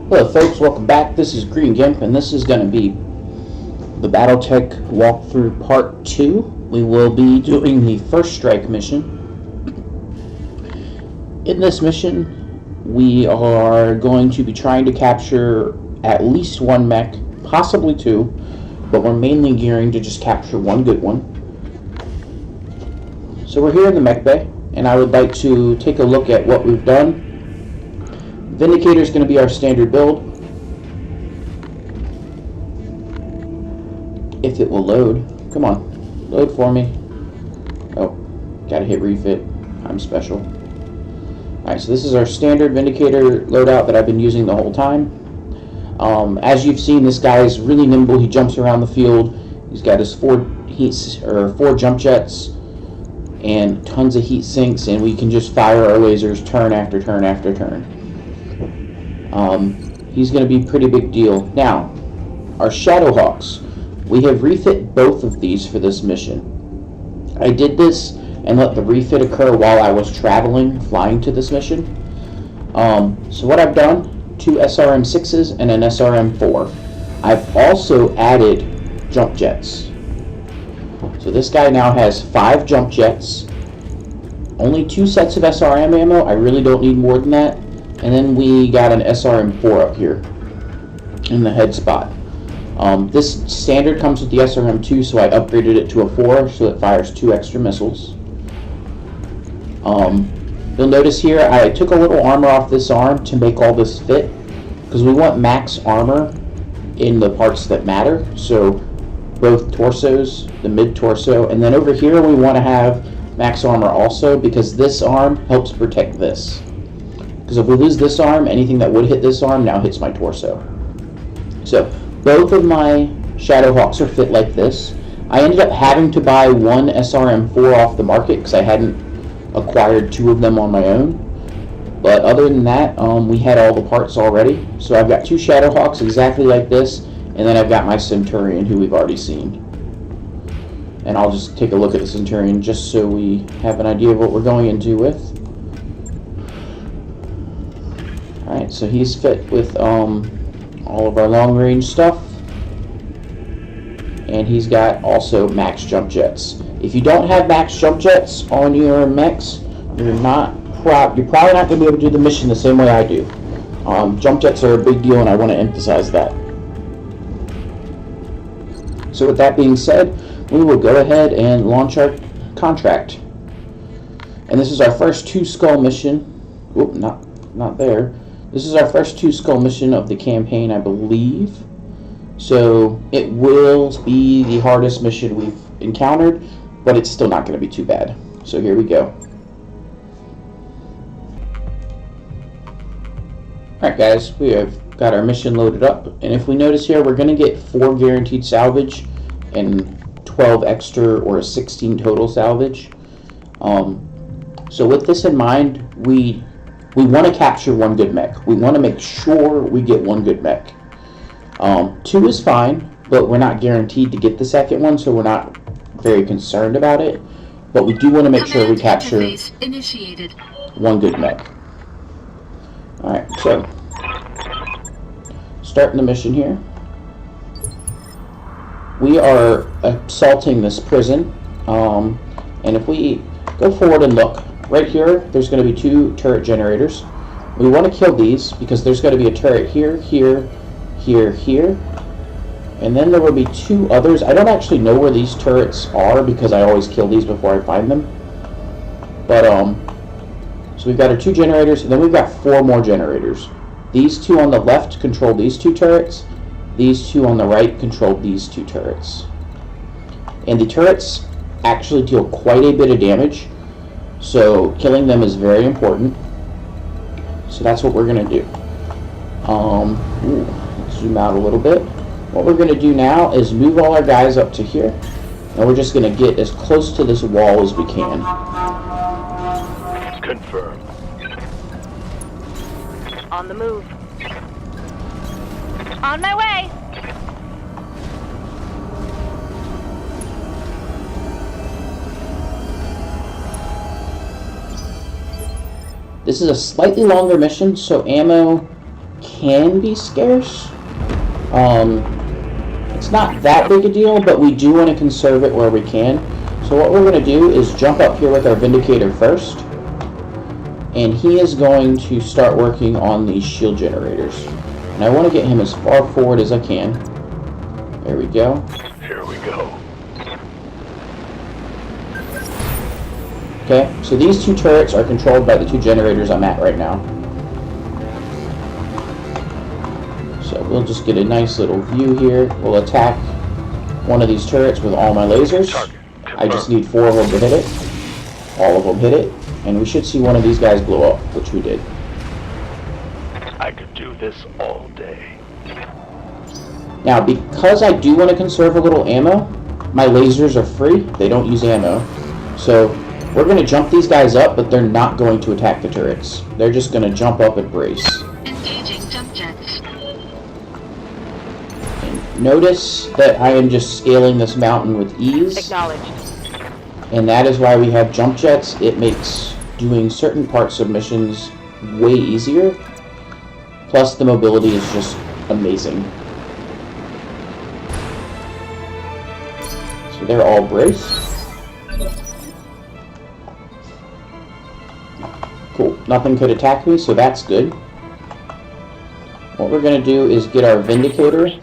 Hello folks, welcome back. This is Green Gimp and this is going to be the Battletech walkthrough part 2. We will be doing the first strike mission. In this mission, we are going to be trying to capture at least one mech, possibly two, but we're mainly gearing to just capture one good one. So we're here in the mech bay, and I would like to take a look at what we've done. Vindicator is going to be our standard build. If it will load. Come on. Load for me. Oh, gotta hit refit. I'm special. Alright, so this is our standard Vindicator loadout that I've been using the whole time. As you've seen, this guy is really nimble. He jumps around the field. He's got his four jump jets and tons of heat sinks, and we can just fire our lasers turn after turn after turn. He's going to be a pretty big deal. Now, our Shadowhawks. We have refit both of these for this mission. I did this and let the refit occur while I was traveling, flying to this mission. So what I've done, 2 SRM-6s and an SRM-4. I've also added jump jets. So this guy now has 5 jump jets, only 2 sets of SRM ammo. I really don't need more than that. And then we got an SRM-4 up here in the head spot. This standard comes with the SRM-2, so I upgraded it to a 4 so it fires 2 extra missiles. You'll notice here I took a little armor off this arm to make all this fit, because we want max armor in the parts that matter. So both torsos, the mid-torso, and then over here we want to have max armor also, because this arm helps protect this. Because if we lose this arm, anything that would hit this arm now hits my torso. So both of my Shadowhawks are fit like this. I ended up having to buy one SRM-4 off the market because I hadn't acquired 2 of them on my own. But other than that, we had all the parts already. So I've got 2 Shadowhawks exactly like this, and then I've got my Centurion, who we've already seen. And I'll just take a look at the Centurion just so we have an idea of what we're going into with. Alright, so he's fit with all of our long-range stuff, and he's got also max jump jets. If you don't have max jump jets on your mechs, you're probably not going to be able to do the mission the same way I do. Jump jets are a big deal, and I want to emphasize that. So with that being said, we will go ahead and launch our contract. And this is our first 2 skull mission. Oop, not there. This is our first 2 skull mission of the campaign, I believe. So it will be the hardest mission we've encountered, but it's still not going to be too bad. So here we go. Alright guys, we have got our mission loaded up, and if we notice here, we're going to get 4 guaranteed salvage and 12 extra or 16 total salvage. So with this in mind, we want to capture one good mech. We want to make sure we get one good mech. 2 is fine, but we're not guaranteed to get the second one, so we're not very concerned about it. But we do want to make sure we capture one good mech. Alright, so starting the mission here. We are assaulting this prison, and if we go forward and look, right here, there's going to be 2 turret generators. We want to kill these because there's going to be a turret here, here, here, here. And then there will be 2 others. I don't actually know where these turrets are because I always kill these before I find them. But, so we've got our 2 generators, and then we've got 4 more generators. These 2 on the left control these 2 turrets. These 2 on the right control these 2 turrets. And the turrets actually deal quite a bit of damage. So killing them is very important. So that's what we're going to do. Let's zoom out a little bit. What we're going to do now is move all our guys up to here. And we're just going to get as close to this wall as we can. Confirmed. On the move. On my way. This is a slightly longer mission, so ammo can be scarce. It's not that big a deal, but we do want to conserve it where we can. So what we're going to do is jump up here with our Vindicator first, and he is going to start working on these shield generators. And I want to get him as far forward as I can. There we go. Here we go. Okay, so these two turrets are controlled by the two generators I'm at right now. So we'll just get a nice little view here. We'll attack one of these turrets with all my lasers. I just need 4 of them to hit it. All of them hit it. And we should see one of these guys blow up, which we did. I could do this all day. Now, because I do want to conserve a little ammo, my lasers are free. They don't use ammo. So we're going to jump these guys up, but they're not going to attack the turrets. They're just going to jump up and brace. Engaging jump jets. Notice that I am just scaling this mountain with ease. Acknowledged. And that is why we have jump jets. It makes doing certain parts of missions way easier. Plus the mobility is just amazing. So they're all braced. Cool. Nothing could attack me, so that's good. What we're going to do is get our Vindicator.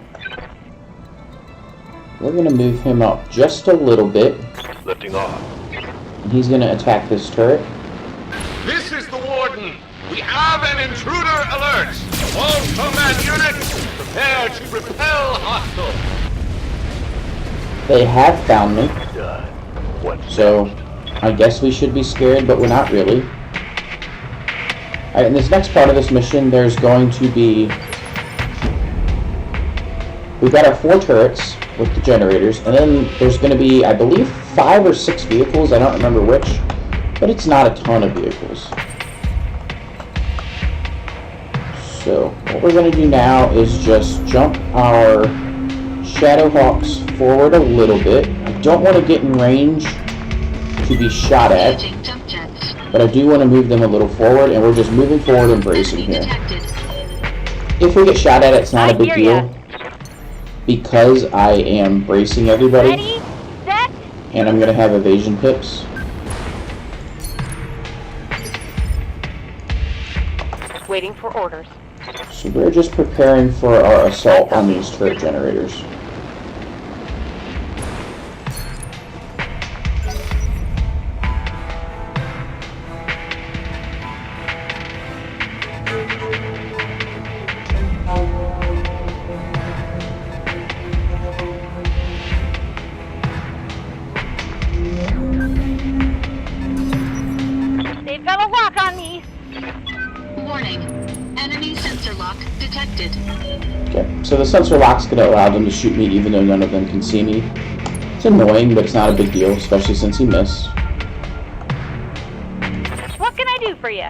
We're going to move him up just a little bit. Lifting off. And he's going to attack this turret. This is the Warden. We have an intruder alert. All command units, prepare to repel hostile. They have found me. Done. What's So, next? I guess we should be scared, but we're not really. Alright, in this next part of this mission, there's going to be... We've got our 4 turrets with the generators, and then there's going to be, I believe, 5 or 6 vehicles. I don't remember which, but it's not a ton of vehicles. So, what we're going to do now is just jump our Shadowhawks forward a little bit. I don't want to get in range to be shot at, Engaging jump jets. but I do want to move them a little forward, and we're just moving forward and bracing Enemy here. detected. If we get shot at, it's not a big I deal, hear ya. because I am bracing everybody, Ready, set, and I'm going to have evasion pips. waiting for orders. So we're just preparing for our assault on these turret generators. They've got a lock on me. Warning. Enemy sensor lock detected. Okay, so the sensor lock's going to allow them to shoot me even though none of them can see me. It's annoying, but it's not a big deal, especially since he missed. What can I do for you?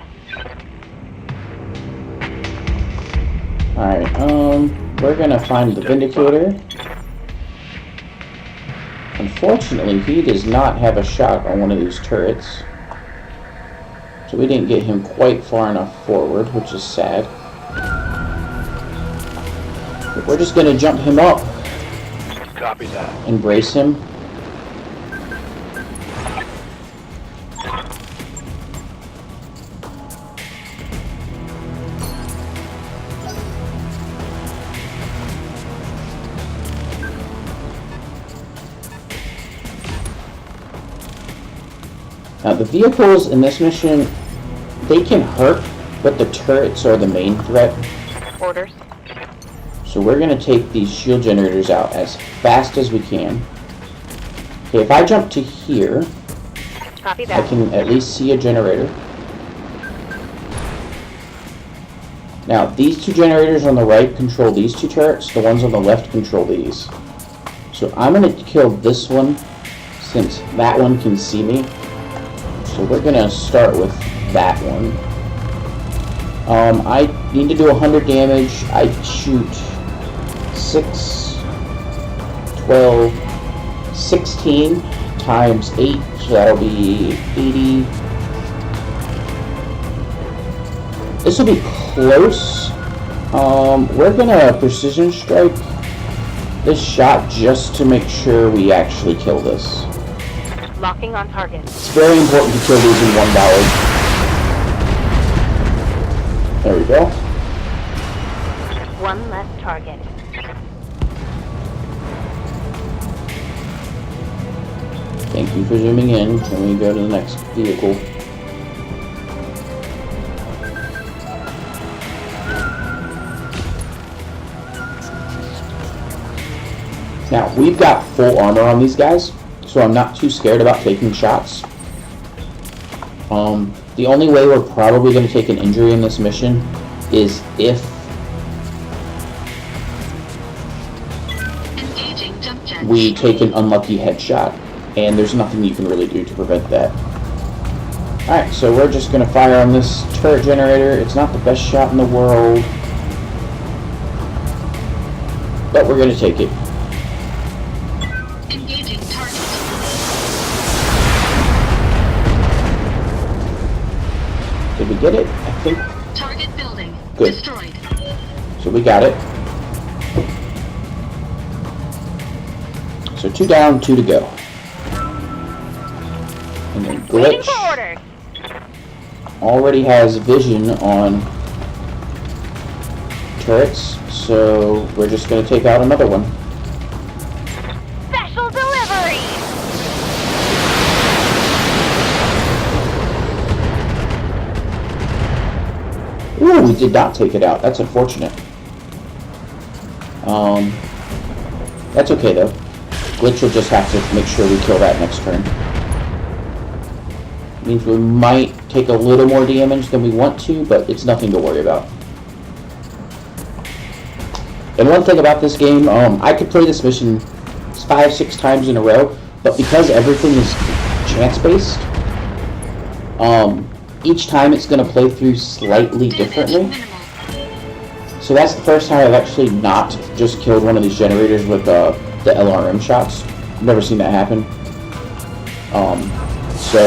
Alright, we're going to find the Vindicator. Unfortunately, he does not have a shot on one of these turrets. So we didn't get him quite far enough forward, which is sad. But we're just going to jump him up Copy that. and brace him. Now the vehicles in this mission, they can hurt, but the turrets are the main threat. Orders. So we're going to take these shield generators out as fast as we can. Okay, if I jump to here, Copy I that. can at least see a generator. Now, these 2 generators on the right control these 2 turrets. The ones on the left control these. So I'm going to kill this one since that one can see me. So we're going to start with that one. I need to do 100 damage. I shoot 6, 12, 16 times 8, so that'll be 80. This will be close, We're gonna precision strike this shot just to make sure we actually kill this. Locking on target. It's very important to kill these in one volley. There we go. One less target. Thank you for zooming in. Can we go to the next vehicle? Now, we've got full armor on these guys, so I'm not too scared about taking shots. The only way we're probably going to take an injury in this mission is if Engaging jump jet. we take an unlucky headshot, and there's nothing you can really do to prevent that. Alright, so we're just going to fire on this turret generator. It's not the best shot in the world, but we're going to take it. Engaging target. Did we get it? I think. Target building. Good. Destroyed. So we got it. So 2 down, 2 to go. And then Waiting Glitch for orders. already has vision on turrets, so we're just going to take out another one. Special delivery. Ooh, we did not take it out. That's unfortunate. That's okay though. Glitch will just have to make sure we kill that next turn. Means we might take a little more damage than we want to, but it's nothing to worry about. And one thing about this game, I could play this mission 5-6 times in a row, but because everything is chance-based, each time it's going to play through slightly differently. Minimal. So that's the first time I've actually not just killed one of these generators with the LRM shots. I've never seen that happen. So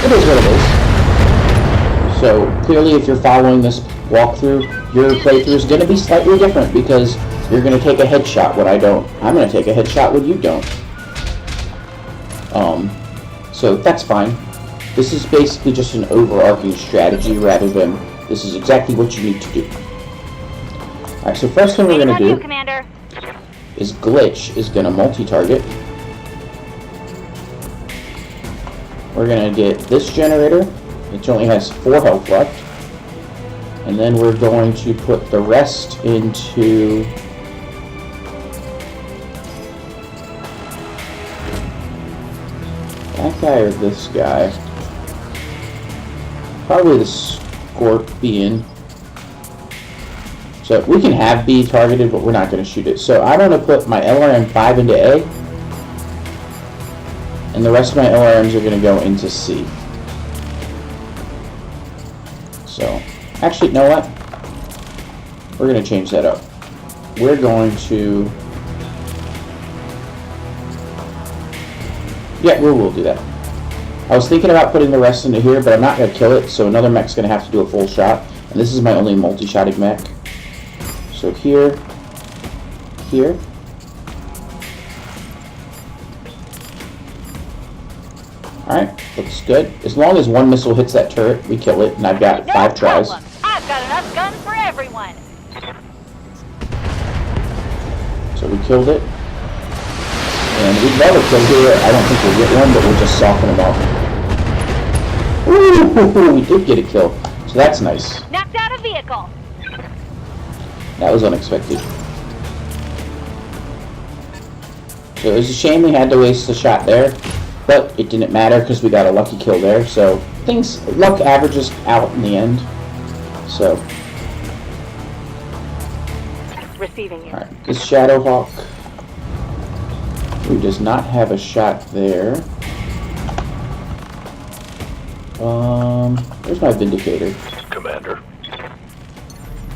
it is what it is. So clearly, if you're following this walkthrough, your playthrough is going to be slightly different because you're going to take a headshot when I don't. I'm going to take a headshot when you don't. So that's fine. This is basically just an overarching strategy rather than this is exactly what you need to do. Alright, so first thing we're going to do Commander. is Glitch is going to multi-target. We're going to get this generator, which only has 4 health left. And then we're going to put the rest into that guy or this guy. Probably the Scorpion. So we can have B targeted, but we're not going to shoot it. So I'm going to put my LRM-5 into A. And the rest of my LRMs are going to go into C. So, actually, you know what? We're going to change that up. We're going to... Yeah, we'll do that. I was thinking about putting the rest into here, but I'm not going to kill it, so another mech's going to have to do a full shot. And this is my only multi-shotting mech. So here, here. Alright, looks good. As long as one missile hits that turret, we kill it, and I've got No 5 tries. problem. I've got enough guns for everyone. So we killed it. And we've never killed here. I don't think we'll get one, but we'll just soften them up. Ooh, we did get a kill. So that's nice. Knocked out a vehicle. That was unexpected. So it was a shame we had to waste a shot there, but it didn't matter because we got a lucky kill there. So luck averages out in the end. So, Receiving you. alright, this Shadowhawk. We does not have a shot there. Where's my Vindicator? Commander.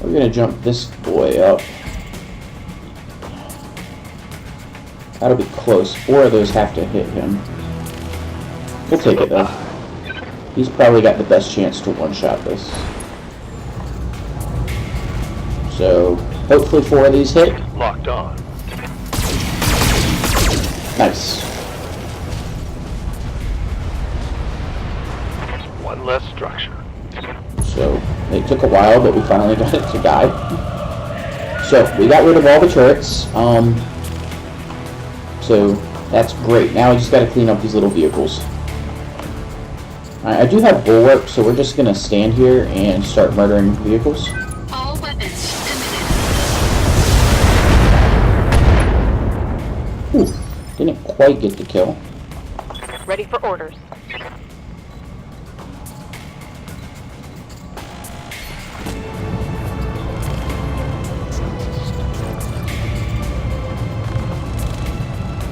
We're gonna jump this boy up. That'll be close. 4 of those have to hit him. We'll take it though. He's probably got the best chance to one-shot this. So hopefully 4 of these hit. Locked on. Nice. One less structure. So it took a while, but we finally got it to die. So we got rid of all the turrets. So that's great. Now we just got to clean up these little vehicles. Alright, I do have bulwark, so we're just gonna stand here and start murdering vehicles. All weapons committed. Ooh, didn't quite get the kill. Ready for orders.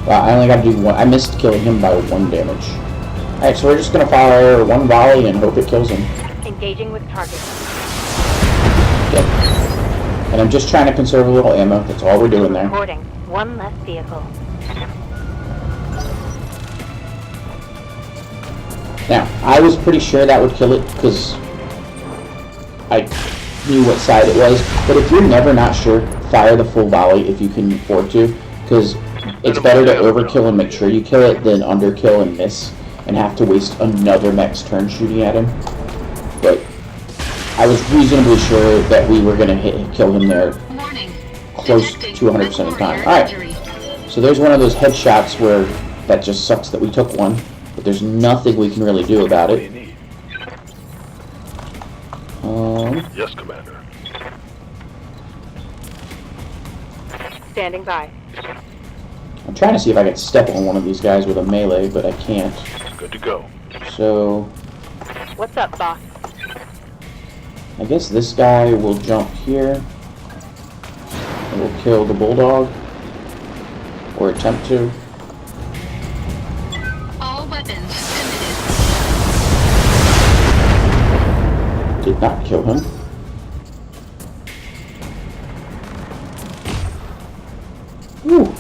Wow, I only got to do 1. I missed killing him by 1 damage. Alright, so we're just gonna fire 1 volley and hope it kills him. Engaging with target. Yep. And I'm just trying to conserve a little ammo. That's all we're doing there. Reporting. 1 less vehicle. Now, I was pretty sure that would kill it because I knew what side it was. But if you're never not sure, fire the full volley if you can afford to. Because it's better to overkill and make sure you kill it than underkill and miss and have to waste another mech's turn shooting at him. But I was reasonably sure that we were going to kill him there Warning. close to 100% of the time. Alright, so there's one of those headshots where that just sucks that we took one, but there's nothing we can really do about What do it. you need? Yes, Commander. Standing by. I'm trying to see if I can step on one of these guys with a melee, but I can't. Good to go. So What's up, boss? I guess this guy will jump here and will kill the bulldog, or attempt to. All weapons committed. Did not kill him. Whew.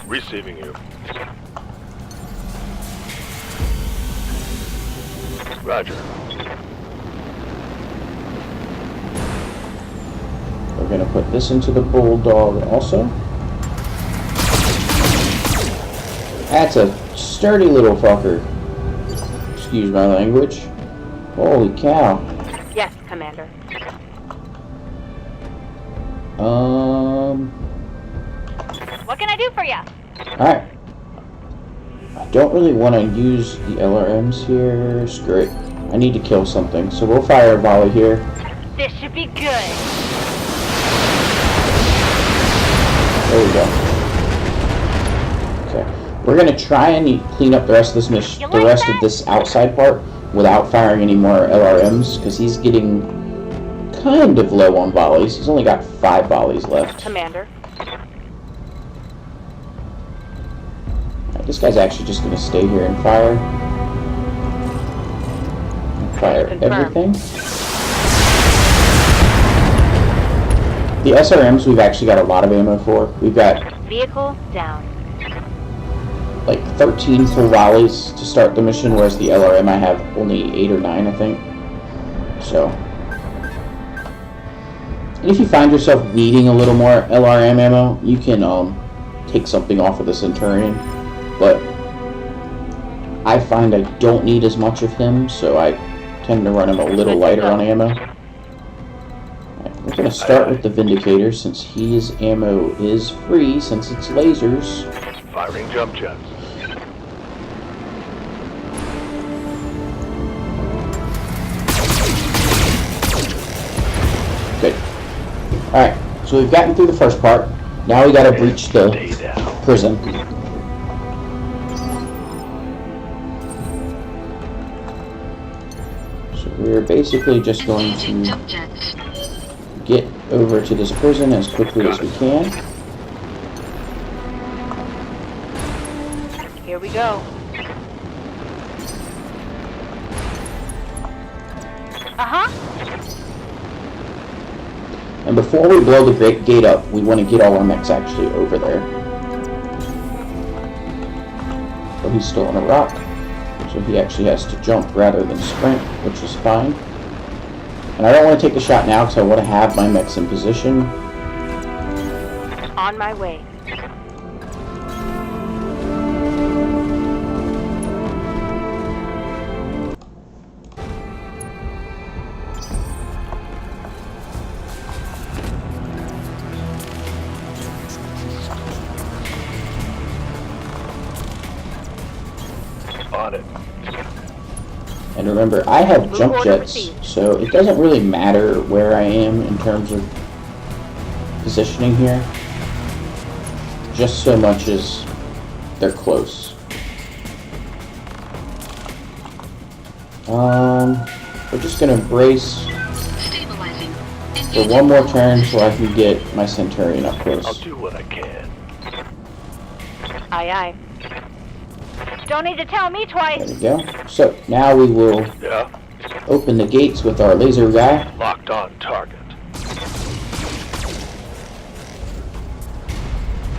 Receiving you. Roger. We're gonna put this into the bulldog also. That's a sturdy little fucker. Excuse my language. Holy cow. Yes, Commander. What can I do for you? Alright. I don't really want to use the LRMs here. Screw it. I need to kill something, so we'll fire a volley here. This should be good. There we go. Okay. We're gonna try and clean up the rest of this mission, the rest of this outside part, without firing any more LRMs, because he's getting kind of low on volleys. He's only got 5 volleys left. Commander. Alright, this guy's actually just gonna stay here and fire. Fire Confirmed. everything. The SRMs we've actually got a lot of ammo for. We've got Vehicle down. like 13 full volleys to start the mission, whereas the LRM I have only 8 or 9, I think. So, and if you find yourself needing a little more LRM ammo, you can take something off of the Centurion. But I find I don't need as much of him, so I tend to run him a little lighter on ammo. Alright, we're going to start with the Vindicator, since his ammo is free, since it's lasers. Firing jump jets. Good. Alright, so we've gotten through the first part. Now we gotta breach the Stay down. prison. So we're basically just going Engaging to jump jets. get over to this prison as quickly as we can. Here we go. Uh-huh. And before we blow the great gate up, we want to get all our mechs actually over there. Oh, he's still on a rock. So he actually has to jump rather than sprint, which is fine. And I don't want to take the shot now because I want to have my mechs in position. On my way. On it. And remember, I have Move jump order jets, received. so it doesn't really matter where I am in terms of positioning here. Just so much as they're close. We're just gonna brace Stabilizing. for Engaging one more coolant turn so system. I can get my Centurion up I'll close. do what I can. Aye, aye. Don't need to tell me There twice. we go. So, now we will Yeah? open the gates with our laser guy. Locked on target.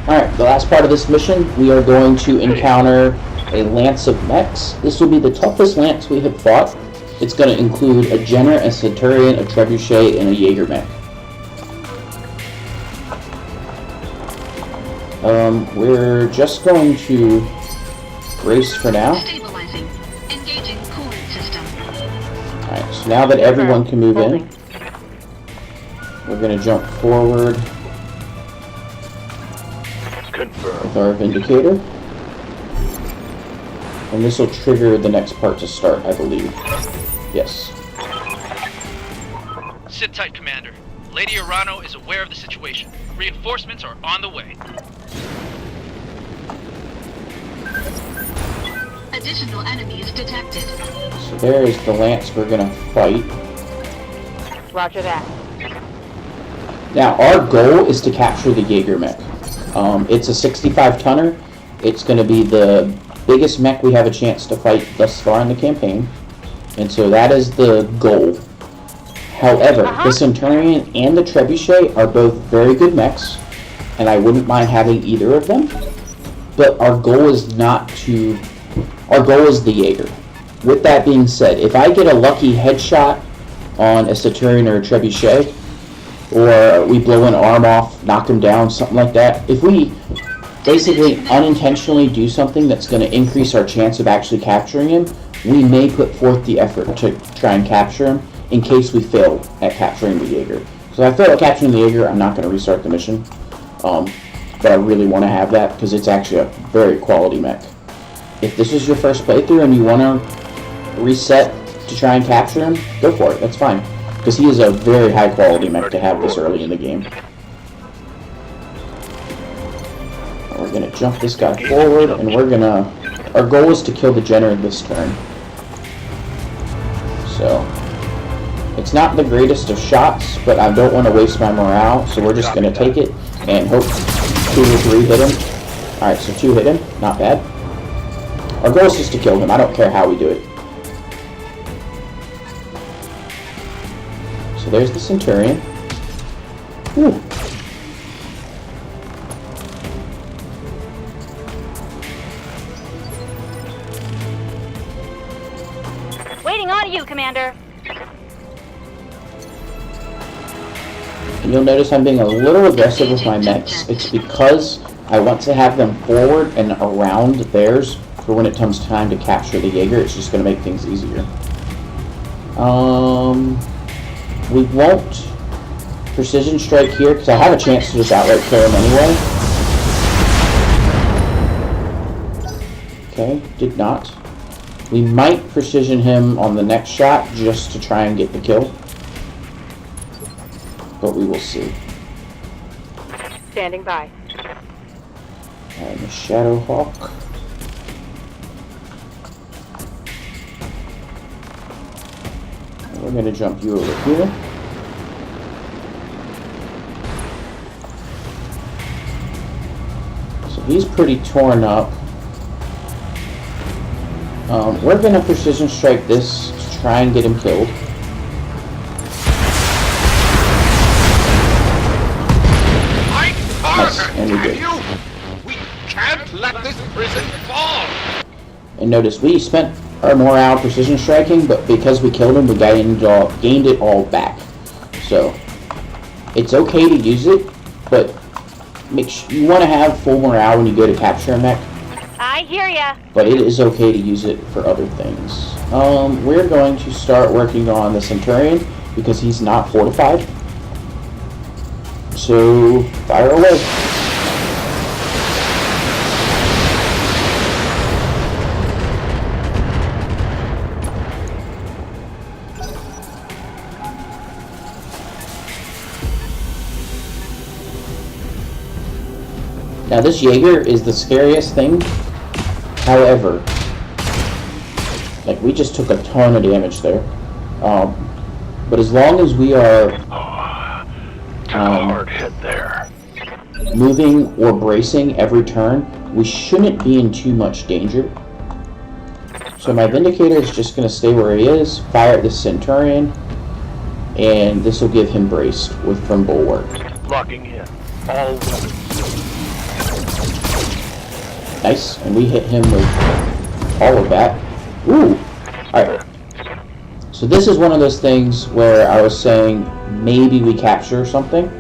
Alright, the last part of this mission, we are going to encounter a lance of mechs. This will be the toughest lance we have fought. It's going to include a Jenner, a Centurion, a Trebuchet, and a Jaeger mech. We're just going to brace for now. Stabilizing. Engaging coolant system. Alright, so now that everyone can move in, Holding. we're going to jump forward Confirm. with our Vindicator. And this will trigger the next part to start, I believe. Yes. Sit tight, Commander. Lady Urano is aware of the situation. Reinforcements are on the way. Additional enemies detected. So there is the lance we're going to fight. Roger that. Now, our goal is to capture the Jaeger mech. It's a 65 tonner. It's going to be the biggest mech we have a chance to fight thus far in the campaign. And so that is the goal. However, the Centurion and the Trebuchet are both very good mechs, and I wouldn't mind having either of them. But our goal is not to... Our goal is the Jaeger. With that being said, if I get a lucky headshot on a Centurion or a Trebuchet, or we blow an arm off, knock him down, something like that, if we basically unintentionally do something that's going to increase our chance of actually capturing him, we may put forth the effort to try and capture him in case we fail at capturing the Jaeger. So if I fail at capturing the Jaeger, I'm not going to restart the mission. But I really want to have that because it's actually a very quality mech. If this is your first playthrough and you want to reset to try and capture him, go for it. That's fine. Because he is a very high quality mech to have this early in the game. We're going to jump this guy forward, and we're going to... Our goal is to kill the Jenner this turn. So, it's not the greatest of shots, but I don't want to waste my morale, so we're just going to take it and hope 2 or 3 hit him. Alright, so 2 hit him. Not bad. Our goal is just to kill him. I don't care how we do it. So there's the Centurion. Whew. Waiting on you, Commander. And you'll notice I'm being a little aggressive with my mechs. It's because I want to have them forward and around theirs for when it comes time to capture the Jaeger. It's just going to make things easier. We won't precision strike here because I have a chance to just outright kill him anyway. Okay, did not. We might precision him on the next shot just to try and get the kill. But we will see. Standing by. And the Shadow Hawk. And we're going to jump you over here. So he's pretty torn up. We're going to precision strike this to try and get him killed. Nice, and we did. We can't let this prison fall! And notice we spent our morale precision striking, but because we killed him, we gained it all back. So it's okay to use it, but you want to have full morale when you go to capture a mech. I hear ya. But it is okay to use it for other things. We're going to start working on the Centurion because he's not fortified. So fire away. Now this Jaeger is the scariest thing. However, like we just took a ton of damage there. But as long as we are hard hit there. moving or bracing every turn, we shouldn't be in too much danger. So my Vindicator is just going to stay where he is, fire at the Centurion, and this will give him braced from Bulwark. Locking in. All weapons. Nice, and we hit him with all of that. Ooh! Alright. So this is one of those things where I was saying maybe we capture something.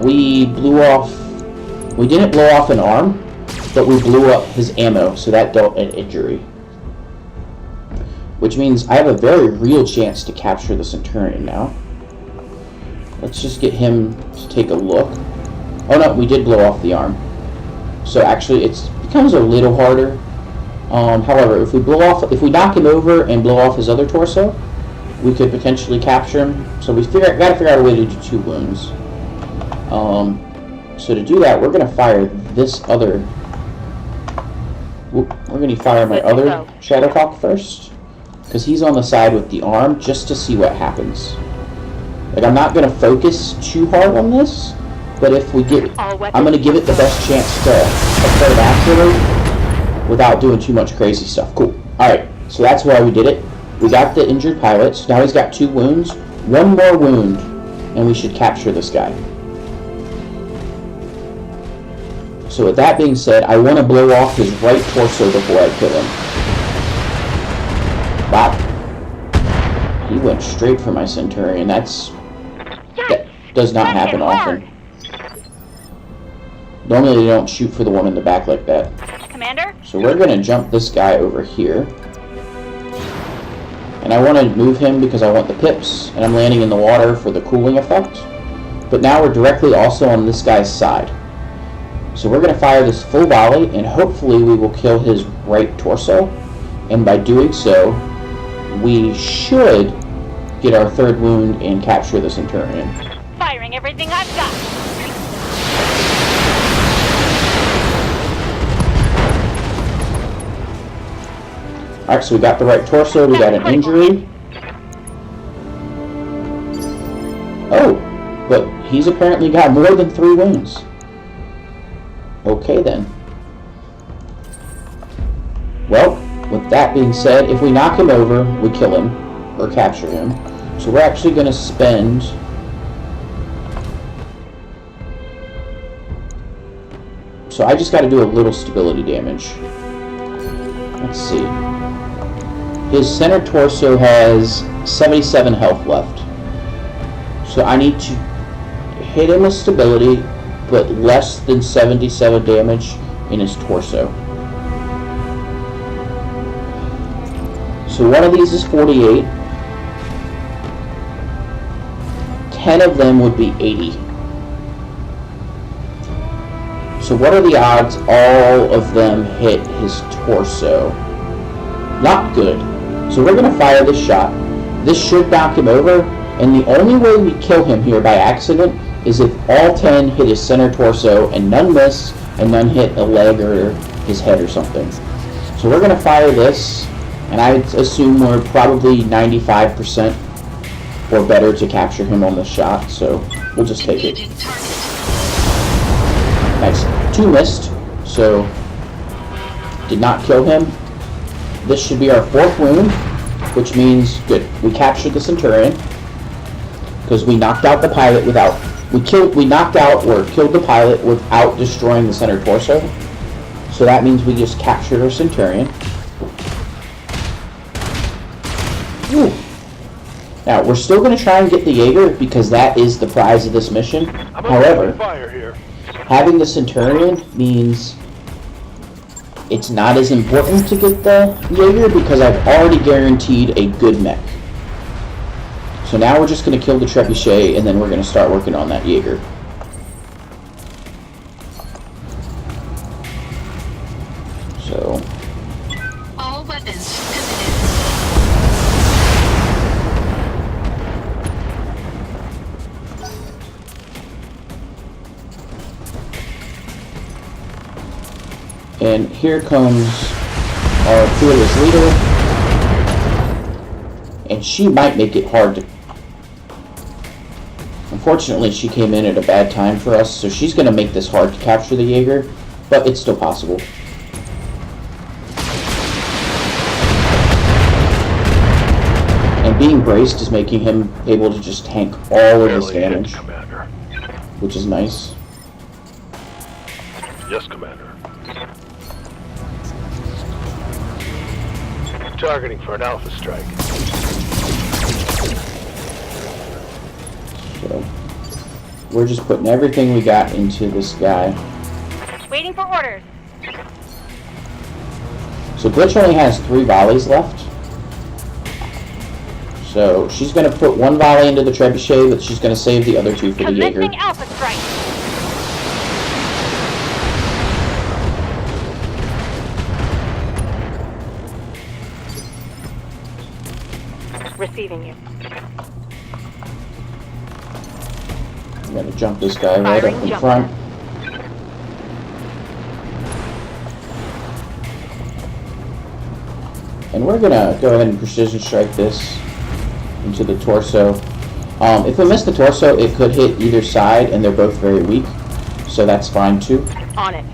We didn't blow off an arm, but we blew up his ammo, so that dealt an injury. Which means I have a very real chance to capture the Centurion now. Let's just get him to take a look. Oh no, we did blow off the arm. So actually it becomes a little harder. However, if we knock him over and blow off his other torso, we could potentially capture him. So we gotta figure out a way to do 2 wounds. So to do that, we're gonna fire this other. We're gonna fire my other Shadowhawk first, because he's on the side with the arm, just to see what happens. Like I'm not gonna focus too hard on this, but if we get, I'm gonna give it the best chance to occur naturally without doing too much crazy stuff. Cool. Alright, so that's why we did it. We got the injured pilot, so now he's got 2 wounds. 1 more wound, and we should capture this guy. So with that being said, I want to blow off his right torso before I kill him. Wow. He went straight for my Centurion. That does not happen often. Normally they don't shoot for the one in the back like that. Commander? So we're going to jump this guy over here. And I want to move him because I want the pips, and I'm landing in the water for the cooling effect. But now we're directly also on this guy's side. So we're going to fire this full volley, and hopefully we will kill his right torso. And by doing so, we should get our 3rd wound and capture the Centurion. Firing everything I've got. Alright, so we got the right torso, we got an injury. Oh, but he's apparently got more than 3 wounds. Okay then. Well, with that being said, if we knock him over, we kill him, or capture him. So we're actually going to spend... So I just got to do a little stability damage. Let's see. His center torso has 77 health left. So I need to hit him with stability, but less than 77 damage in his torso. So one of these is 48. 10 of them would be 80. So what are the odds all of them hit his torso? Not good. So we're going to fire this shot. This should knock him over, and the only way we kill him here by accident is if all 10 hit his center torso and none miss and none hit a leg or his head or something. So we're going to fire this, and I assume we're probably 95% or better to capture him on the shot, so we'll just take it. Nice. 2 missed, so did not kill him. This should be our 4th wound, which means, good, we captured the Centurion, because we knocked out the pilot without, we knocked out or killed the pilot without destroying the center torso. So that means we just captured our Centurion. Whew. Now, we're still going to try and get the Jaeger because that is the prize of this mission. However, fire here. having the Centurion means it's not as important to get the Jaeger because I've already guaranteed a good mech. So now we're just going to kill the Trebuchet and then we're going to start working on that Jaeger. So... All weapons committed. And here comes our fearless leader. And she might make it hard to... Unfortunately, she came in at a bad time for us, so she's going to make this hard to capture the Jaeger, but it's still possible. And being braced is making him able to just tank all of his damage, Commander. which is nice. Yes, Commander. Targeting for an alpha strike. So, we're just putting everything we got into this guy. Waiting for orders. So Glitch only has 3 volleys left. So she's going to put 1 volley into the Trebuchet, but she's going to save the other 2 for the Jaeger. Commencing Alpha Strike. Receiving you. I'm going to jump this guy right Firing up in jump front. And we're going to go ahead and precision strike this into the torso. If we miss the torso, it could hit either side, and they're both very weak. So that's fine too. On it.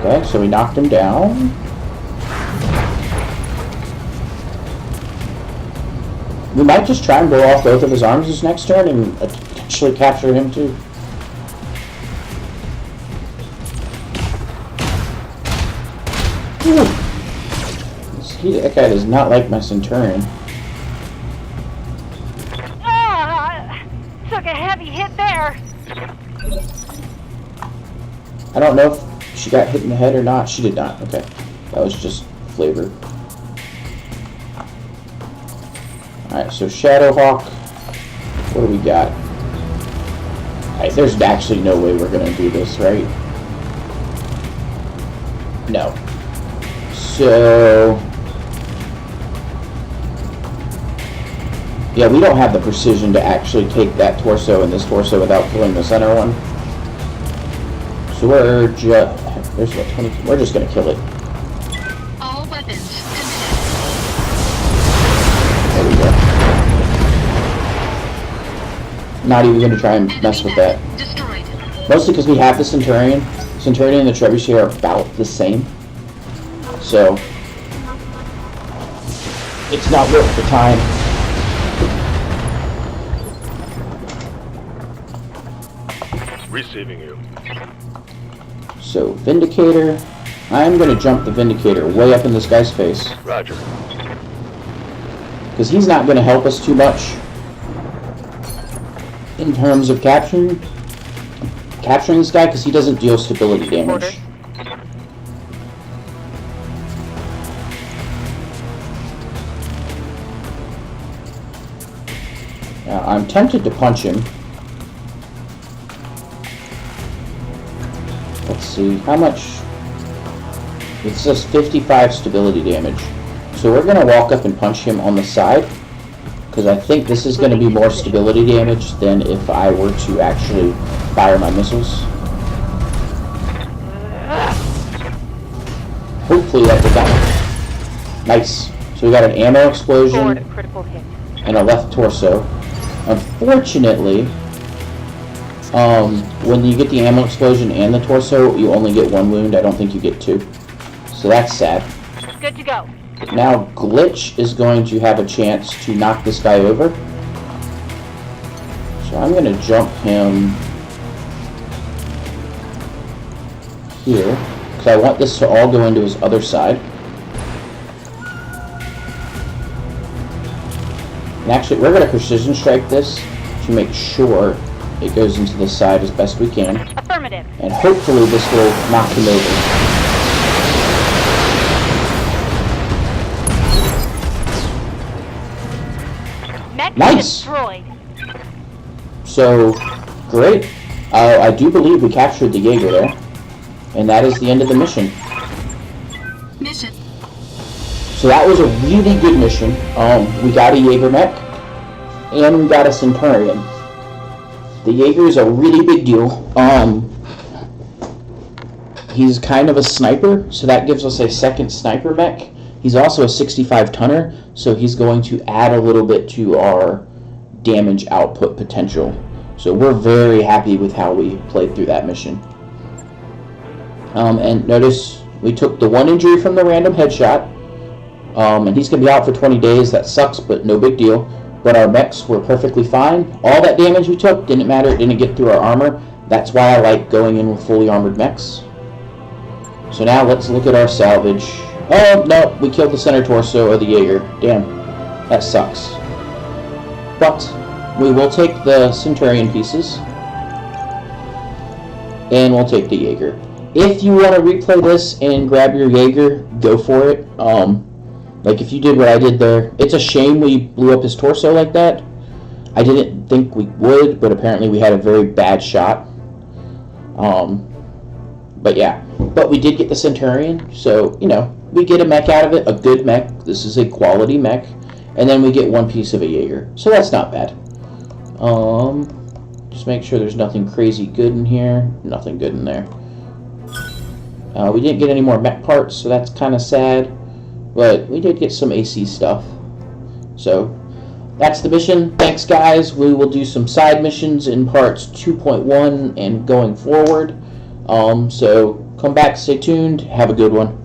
Okay, so we knocked him down. We might just try and blow off both of his arms this next turn and potentially capture him too. That guy does not like my Centurion. Ah, took a heavy hit there. I don't know if she got hit in the head or not. She did not. Okay. That was just flavor. Alright, so Shadowhawk. What do we got? Alright, there's actually no way we're going to do this, right? No. So... yeah, we don't have the precision to actually take that torso and this torso without killing the center one. So we're just... there's what, 20... we're just going to kill it. All weapons committed. There we go. Not even going to try and mess with that. Destroyed. Mostly because we have the Centurion. Centurion and the Trebuchet are about the same. So... it's not worth the time. Receiving you. So, Vindicator. I'm going to jump the Vindicator way up in this guy's face. Roger. Because he's not going to help us too much in terms of capturing this guy, because he doesn't deal stability damage. Now, I'm tempted to punch him. Let's see, how much? It says 55 stability damage. So we're going to walk up and punch him on the side, because I think this is going to be more stability damage than if I were to actually fire my missiles. Hopefully that did that. Nice. So we got an ammo explosion Critical hit. and a left torso. Unfortunately, when you get the ammo explosion and the torso, you only get 1 wound. I don't think you get 2. So that's sad. Good to go. Now Glitch is going to have a chance to knock this guy over. So I'm going to jump him here, because I want this to all go into his other side. And actually, we're going to precision strike this to make sure it goes into the side as best we can. Affirmative. And hopefully this will knock him over. Mech Nice. destroyed. So, great. I do believe we captured the Jaeger there. And that is the end of the mission. Mission. So that was a really good mission. We got a Jaeger mech, and we got a Centurion. The Jaeger is a really big deal. He's kind of a sniper, so that gives us a second sniper mech. He's also a 65 tonner, so he's going to add a little bit to our damage output potential. So we're very happy with how we played through that mission. And notice we took the 1 injury from the random headshot, and he's going to be out for 20 days. That sucks, but no big deal. But our mechs were perfectly fine. All that damage we took didn't matter. It didn't get through our armor. That's why I like going in with fully armored mechs. So now let's look at our salvage. Oh, no, we killed the center torso of the Jaeger. Damn, that sucks. But we will take the Centurion pieces, and we'll take the Jaeger. If you want to replay this and grab your Jaeger, go for it. Like if you did what I did there, it's a shame we blew up his torso like that. I didn't think we would, but apparently we had a very bad shot. But yeah, but we did get the Centurion, so, you know, we get a mech out of it, a good mech. This is a quality mech. And then we get 1 piece of a Jaeger, so that's not bad. Just make sure there's nothing crazy good in here. Nothing good in there. We didn't get any more mech parts, so that's kind of sad. But we did get some AC stuff. So, that's the mission. Thanks, guys. We will do some side missions in parts 2.1 and going forward. So, come back, stay tuned. Have a good one.